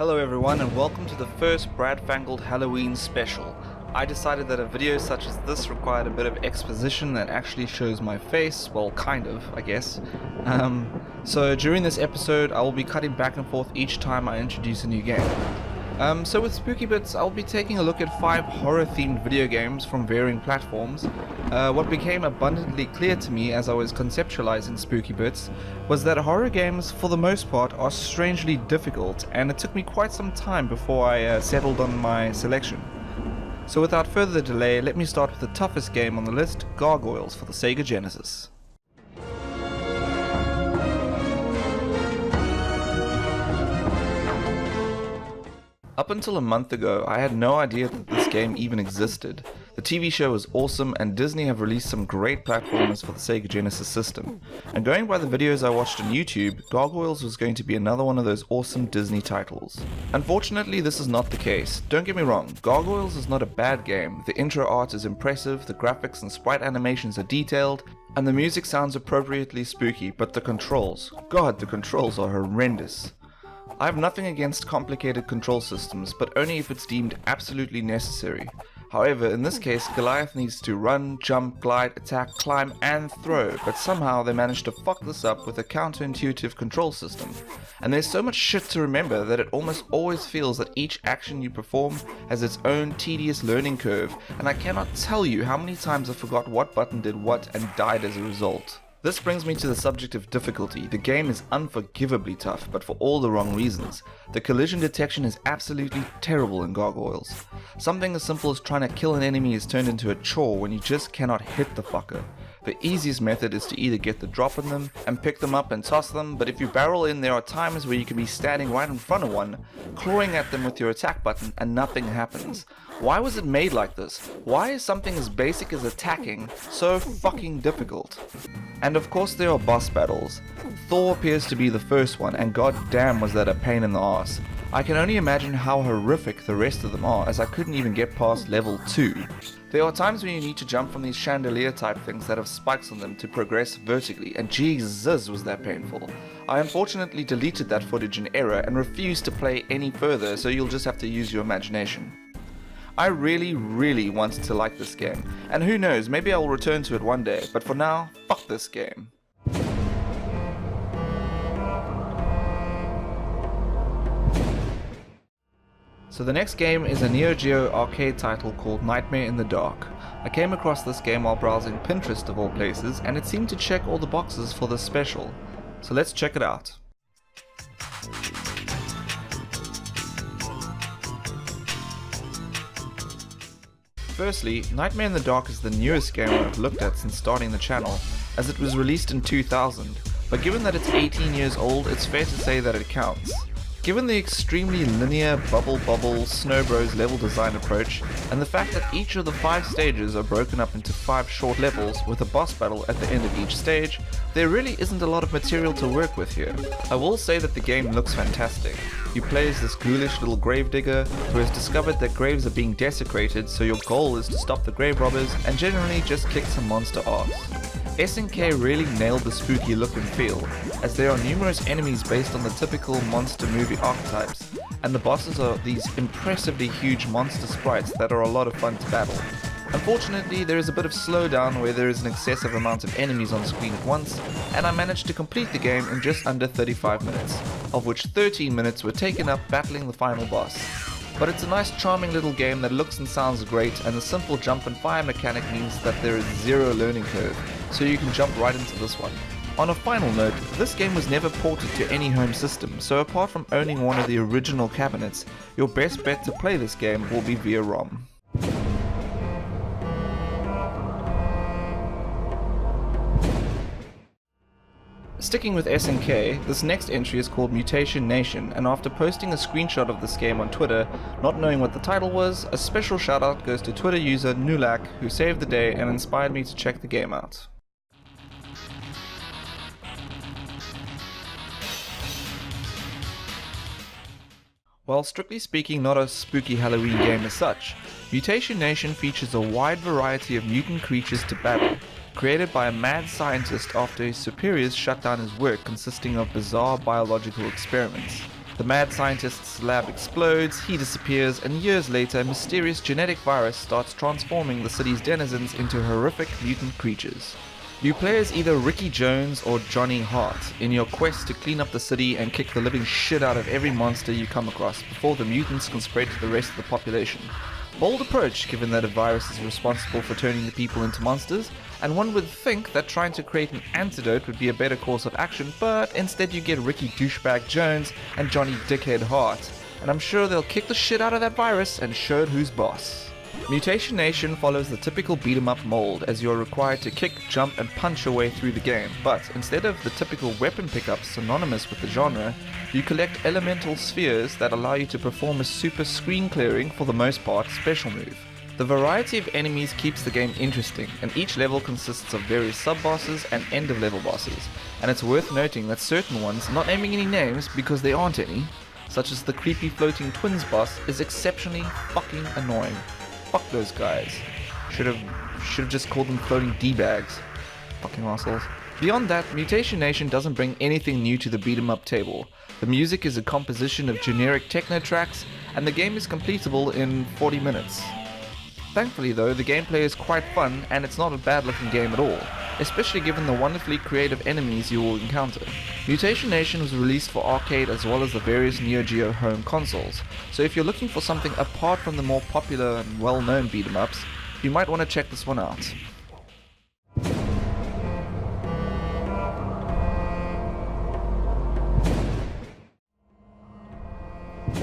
Hello everyone and welcome to the first Bradfangled Halloween special. I decided that a video such as this required a bit of exposition that actually shows my face, well kind of, I guess. So during this episode I will be cutting back and forth each time I introduce a new game. So with Spooky Bits, I'll be taking a look at 5 horror-themed video games from varying platforms. What became abundantly clear to me as I was conceptualizing Spooky Bits was that horror games, for the most part, are strangely difficult, and it took me quite some time before I settled on my selection. So without further delay, let me start with the toughest game on the list, Gargoyles for the Sega Genesis. Up until a month ago, I had no idea that this game even existed. The TV show was awesome and Disney have released some great platformers for the Sega Genesis system. And going by the videos I watched on YouTube, Gargoyles was going to be another one of those awesome Disney titles. Unfortunately, this is not the case. Don't get me wrong, Gargoyles is not a bad game. The intro art is impressive, the graphics and sprite animations are detailed, and the music sounds appropriately spooky, but the controls, God, the controls are horrendous. I have nothing against complicated control systems, but only if it's deemed absolutely necessary. However, in this case, Goliath needs to run, jump, glide, attack, climb, and throw, but somehow they managed to fuck this up with a counterintuitive control system. And there's so much shit to remember that it almost always feels that each action you perform has its own tedious learning curve, and I cannot tell you how many times I forgot what button did what and died as a result. This brings me to the subject of difficulty. The game is unforgivably tough, but for all the wrong reasons. The collision detection is absolutely terrible in Gargoyles. Something as simple as trying to kill an enemy is turned into a chore when you just cannot hit the fucker. The easiest method is to either get the drop on them and pick them up and toss them, but if you barrel in, there are times where you can be standing right in front of one, clawing at them with your attack button and nothing happens. Why was it made like this? Why is something as basic as attacking so fucking difficult? And of course there are boss battles. Thor appears to be the first one, and god damn was that a pain in the ass. I can only imagine how horrific the rest of them are, as I couldn't even get past level 2. There are times when you need to jump from these chandelier type things that have spikes on them to progress vertically, and Jesus was that painful. I unfortunately deleted that footage in error and refused to play any further, so you'll just have to use your imagination. I really wanted to like this game, and who knows, maybe I will return to it one day, but for now, fuck this game. So the next game is a Neo Geo arcade title called Nightmare in the Dark. I came across this game while browsing Pinterest of all places, and it seemed to check all the boxes for this special. So let's check it out. Firstly, Nightmare in the Dark is the newest game I've looked at since starting the channel, as it was released in 2000, but given that it's 18 years old, it's fair to say that it counts. Given the extremely linear bubble Snow Bros level design approach, and the fact that each of the 5 stages are broken up into 5 short levels with a boss battle at the end of each stage, there really isn't a lot of material to work with here. I will say that the game looks fantastic. You play as this ghoulish little gravedigger who has discovered that graves are being desecrated, so your goal is to stop the grave robbers and generally just kick some monster ass. SNK really nailed the spooky look and feel, as there are numerous enemies based on the typical monster movie archetypes, and the bosses are these impressively huge monster sprites that are a lot of fun to battle. Unfortunately, there is a bit of slowdown where there is an excessive amount of enemies on screen at once, and I managed to complete the game in just under 35 minutes, of which 13 minutes were taken up battling the final boss. But it's a nice charming little game that looks and sounds great, and the simple jump and fire mechanic means that there is zero learning curve, so you can jump right into this one. On a final note, this game was never ported to any home system, so apart from owning one of the original cabinets, your best bet to play this game will be via ROM. Sticking with SNK, this next entry is called Mutation Nation, and after posting a screenshot of this game on Twitter, not knowing what the title was, a special shoutout goes to Twitter user Nulak, who saved the day and inspired me to check the game out. While strictly speaking not a spooky Halloween game as such, Mutation Nation features a wide variety of mutant creatures to battle, created by a mad scientist after his superiors shut down his work consisting of bizarre biological experiments. The mad scientist's lab explodes, he disappears, and years later a mysterious genetic virus starts transforming the city's denizens into horrific mutant creatures. You play as either Ricky Jones or Johnny Hart in your quest to clean up the city and kick the living shit out of every monster you come across before the mutants can spread to the rest of the population. Bold approach, given that a virus is responsible for turning the people into monsters, and one would think that trying to create an antidote would be a better course of action, but instead you get Ricky Douchebag Jones and Johnny Dickhead Hart, and I'm sure they'll kick the shit out of that virus and show it who's boss. Mutation Nation follows the typical beat-em-up mold, as you are required to kick, jump and punch your way through the game, but instead of the typical weapon pickups synonymous with the genre, you collect elemental spheres that allow you to perform a super screen clearing, for the most part, special move. The variety of enemies keeps the game interesting, and each level consists of various sub-bosses and end-of-level bosses, and it's worth noting that certain ones, not naming any names because there aren't any, such as the creepy floating twins boss, is exceptionally fucking annoying. Fuck those guys. Should have just called them floating D-bags. Fucking assholes. Beyond that, Mutation Nation doesn't bring anything new to the beat-em-up table. The music is a composition of generic techno tracks, and the game is completable in 40 minutes. Thankfully though, the gameplay is quite fun, and it's not a bad looking game at all, especially given the wonderfully creative enemies you will encounter. Mutation Nation was released for arcade as well as the various Neo Geo home consoles, so if you're looking for something apart from the more popular and well-known beat-em-ups, you might want to check this one out.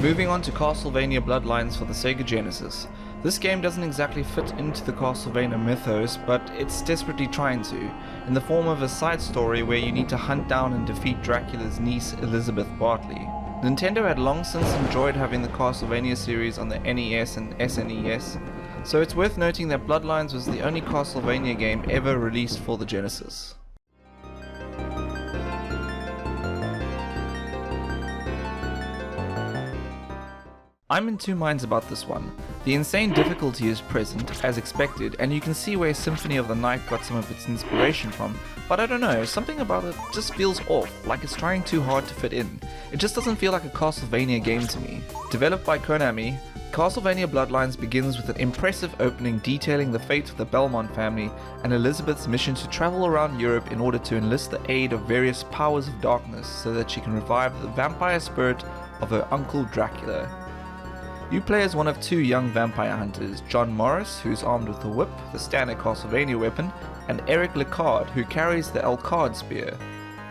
Moving on to Castlevania Bloodlines for the Sega Genesis. This game doesn't exactly fit into the Castlevania mythos, but it's desperately trying to, in the form of a side story where you need to hunt down and defeat Dracula's niece Elizabeth Bartley. Nintendo had long since enjoyed having the Castlevania series on the NES and SNES, so it's worth noting that Bloodlines was the only Castlevania game ever released for the Genesis. I'm in two minds about this one. The insane difficulty is present, as expected, and you can see where Symphony of the Night got some of its inspiration from, but I don't know, something about it just feels off, like it's trying too hard to fit in. It just doesn't feel like a Castlevania game to me. Developed by Konami, Castlevania Bloodlines begins with an impressive opening detailing the fate of the Belmont family and Elizabeth's mission to travel around Europe in order to enlist the aid of various powers of darkness so that she can revive the vampire spirit of her uncle Dracula. You play as one of two young vampire hunters, John Morris, who's armed with a whip, the standard Castlevania weapon, and Eric Lecard, who carries the Elcard spear.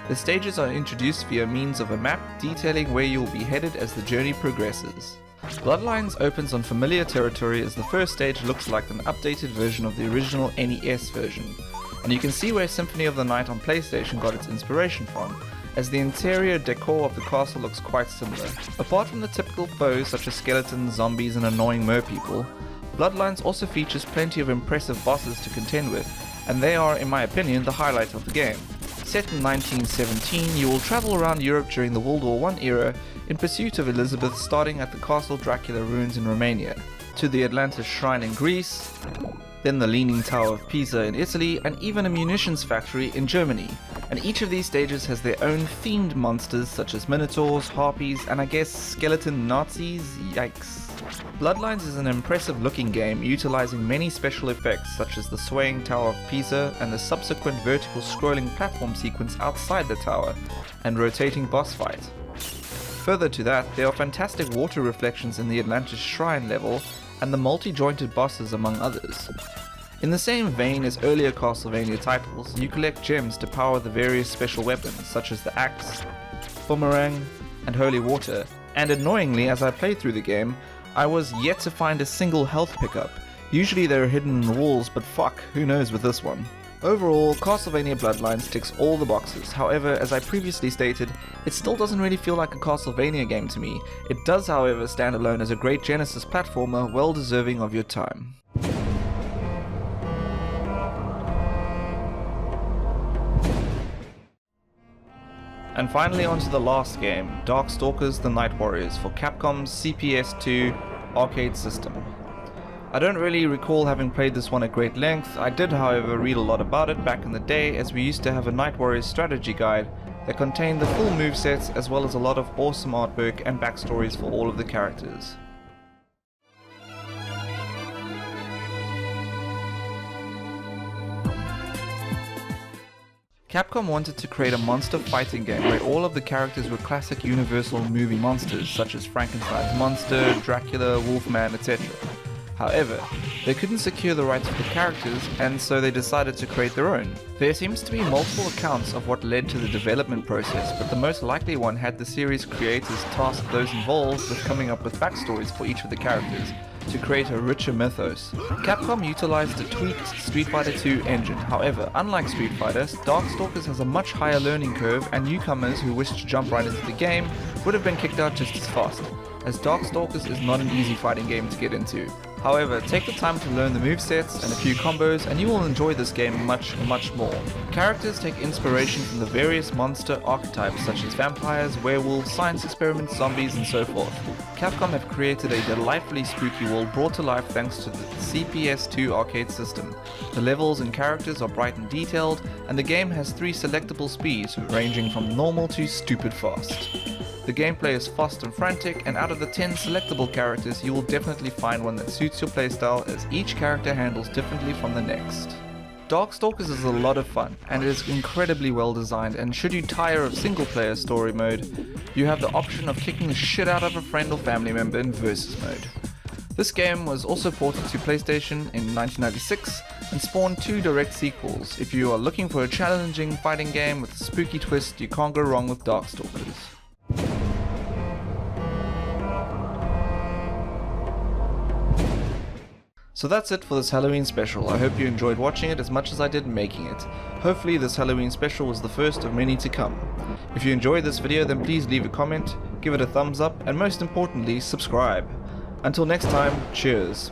The stages are introduced via means of a map detailing where you will be headed as the journey progresses. Bloodlines opens on familiar territory as the first stage looks like an updated version of the original NES version, and you can see where Symphony of the Night on PlayStation got its inspiration from, as the interior decor of the castle looks quite similar. Apart from the typical foes such as skeletons, zombies and annoying merpeople, Bloodlines also features plenty of impressive bosses to contend with, and they are, in my opinion, the highlight of the game. Set in 1917, you will travel around Europe during the World War I era in pursuit of Elizabeth, starting at the Castle Dracula ruins in Romania, to the Atlantis Shrine in Greece, then the Leaning Tower of Pisa in Italy, and even a munitions factory in Germany. And each of these stages has their own themed monsters such as minotaurs, harpies, and I guess skeleton Nazis? Yikes. Bloodlines is an impressive looking game utilizing many special effects such as the swaying Tower of Pisa and the subsequent vertical scrolling platform sequence outside the tower, and rotating boss fight. Further to that, there are fantastic water reflections in the Atlantis Shrine level, and the multi-jointed bosses among others. In the same vein as earlier Castlevania titles, you collect gems to power the various special weapons such as the axe, boomerang, and holy water, and annoyingly as I played through the game, I was yet to find a single health pickup. Usually they're hidden in the walls, but fuck, who knows with this one. Overall, Castlevania Bloodlines ticks all the boxes, however, as I previously stated, it still doesn't really feel like a Castlevania game to me. It does however stand alone as a great Genesis platformer well deserving of your time. And finally onto the last game, Darkstalkers The Night Warriors for Capcom's CPS2 arcade system. I don't really recall having played this one at great length. I did however read a lot about it back in the day, as we used to have a Night Warriors strategy guide that contain the full movesets as well as a lot of awesome artwork and backstories for all of the characters. Capcom wanted to create a monster fighting game where all of the characters were classic Universal movie monsters such as Frankenstein's monster, Dracula, Wolfman, etc. However, they couldn't secure the rights for the characters, and so they decided to create their own. There seems to be multiple accounts of what led to the development process, but the most likely one had the series creators task those involved with coming up with backstories for each of the characters to create a richer mythos. Capcom utilized a tweaked Street Fighter 2 engine. However, unlike Street Fighter, Darkstalkers has a much higher learning curve, and newcomers who wish to jump right into the game would have been kicked out just as fast, as Darkstalkers is not an easy fighting game to get into. However, take the time to learn the movesets and a few combos and you will enjoy this game much more. Characters take inspiration from the various monster archetypes such as vampires, werewolves, science experiments, zombies and so forth. Capcom have created a delightfully spooky world brought to life thanks to the CPS2 arcade system. The levels and characters are bright and detailed, and the game has 3 selectable speeds ranging from normal to stupid fast. The gameplay is fast and frantic, and out of the 10 selectable characters you will definitely find one that suits your playstyle, as each character handles differently from the next. Darkstalkers is a lot of fun and it is incredibly well designed, and should you tire of single player story mode, you have the option of kicking the shit out of a friend or family member in versus mode. This game was also ported to PlayStation in 1996 and spawned 2 direct sequels. If you are looking for a challenging fighting game with a spooky twist, you can't go wrong with Darkstalkers. So that's it for this Halloween special. I hope you enjoyed watching it as much as I did making it. Hopefully this Halloween special was the first of many to come. If you enjoyed this video, then please leave a comment, give it a thumbs up, and most importantly, subscribe. Until next time, cheers.